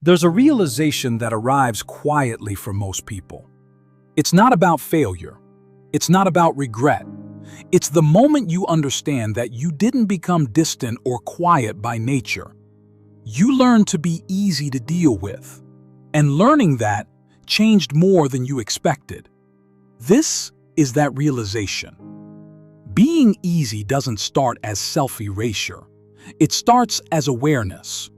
There's a realization that arrives quietly for most people. It's not about failure. It's not about regret. It's the moment you understand that you didn't become distant or quiet by nature. You learned to be easy to deal with. And learning that changed more than you expected. This is that realization. Being easy doesn't start as self-erasure. It starts as awareness.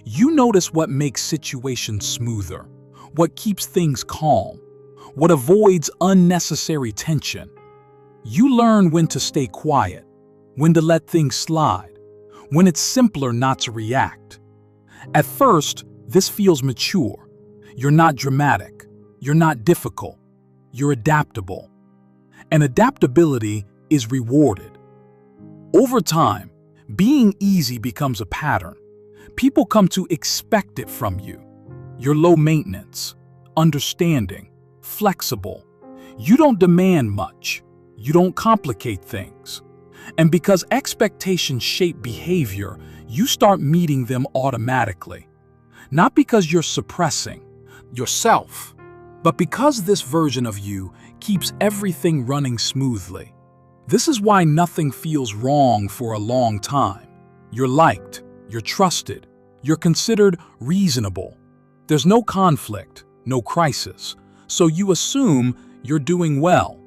You notice what makes situations smoother, what keeps things calm, what avoids unnecessary tension. You learn when to stay quiet, when to let things slide, when it's simpler not to react. At first, this feels mature. You're not dramatic. You're not difficult. You're adaptable. And adaptability is rewarded. Over time, being easy becomes a pattern. People come to expect it from you. You're low maintenance, understanding, flexible. You don't demand much. You don't complicate things. And because expectations shape behavior, you start meeting them automatically. Not because you're suppressing yourself, but because this version of you keeps everything running smoothly. This is why nothing feels wrong for a long time. You're liked, you're trusted, you're considered reasonable. There's no conflict, no crisis, so you assume you're doing well.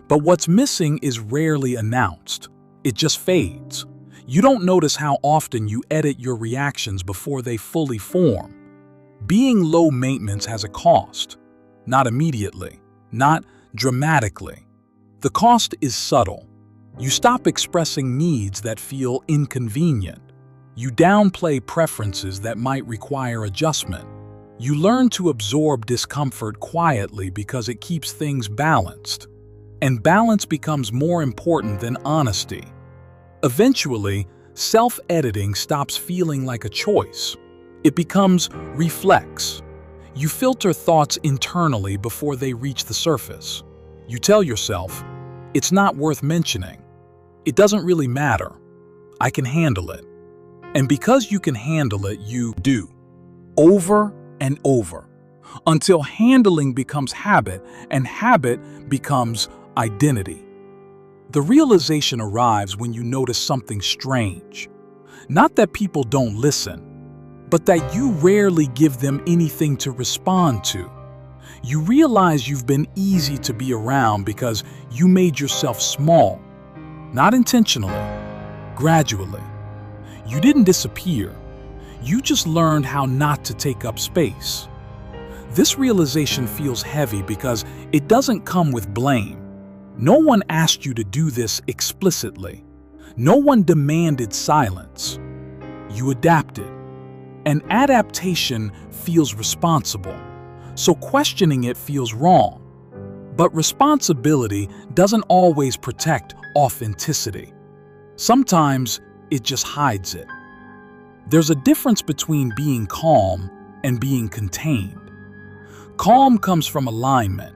But what's missing is rarely announced. It just fades. You don't notice how often you edit your reactions before they fully form. Being low maintenance has a cost. Not immediately, not dramatically. The cost is subtle. You stop expressing needs that feel inconvenient. You downplay preferences that might require adjustment. You learn to absorb discomfort quietly because it keeps things balanced. And balance becomes more important than honesty. Eventually, self-editing stops feeling like a choice. It becomes reflex. You filter thoughts internally before they reach the surface. You tell yourself, it's not worth mentioning. It doesn't really matter. I can handle it. And because you can handle it, you do. Over and over. Until handling becomes habit and habit becomes identity. The realization arrives when you notice something strange. Not that people don't listen, but that you rarely give them anything to respond to. You realize you've been easy to be around because you made yourself small. Not intentionally, gradually. You didn't disappear. You just learned how not to take up space. This realization feels heavy because it doesn't come with blame. No one asked you to do this explicitly. No one demanded silence. You adapted. And adaptation feels responsible, so questioning it feels wrong. But responsibility doesn't always protect authenticity. Sometimes it just hides it. There's a difference between being calm and being contained. Calm comes from alignment.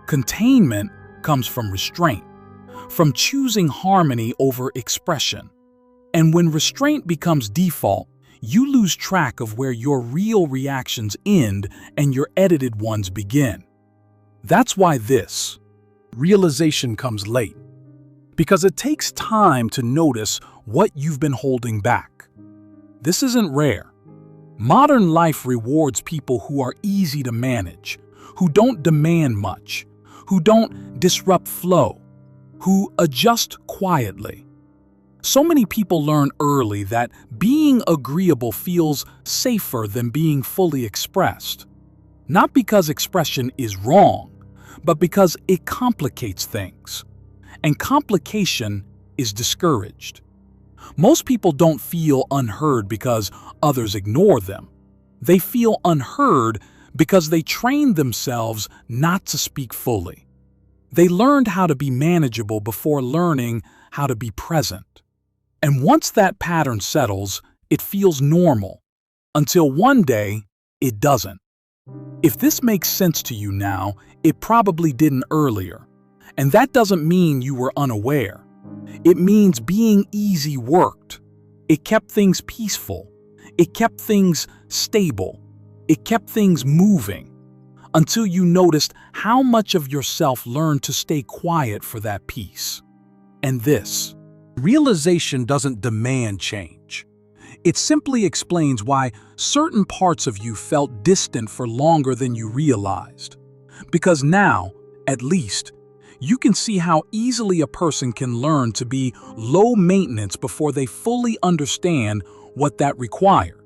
Containment comes from restraint, from choosing harmony over expression. And when restraint becomes default, you lose track of where your real reactions end and your edited ones begin. That's why this realization comes late, because it takes time to notice what you've been holding back. This isn't rare. Modern life rewards people who are easy to manage, who don't demand much, who don't disrupt flow, who adjust quietly. So many people learn early that being agreeable feels safer than being fully expressed. Not because expression is wrong, but because it complicates things. And complication is discouraged. Most people don't feel unheard because others ignore them. They feel unheard because they trained themselves not to speak fully. They learned how to be manageable before learning how to be present. And once that pattern settles, it feels normal, until one day it doesn't. If this makes sense to you now, it probably didn't earlier. And that doesn't mean you were unaware. It means being easy worked. It kept things peaceful. It kept things stable. It kept things moving until you noticed how much of yourself learned to stay quiet for that peace. And this realization doesn't demand change. It simply explains why certain parts of you felt distant for longer than you realized. Because now, at least, you can see how easily a person can learn to be low maintenance before they fully understand what that requires.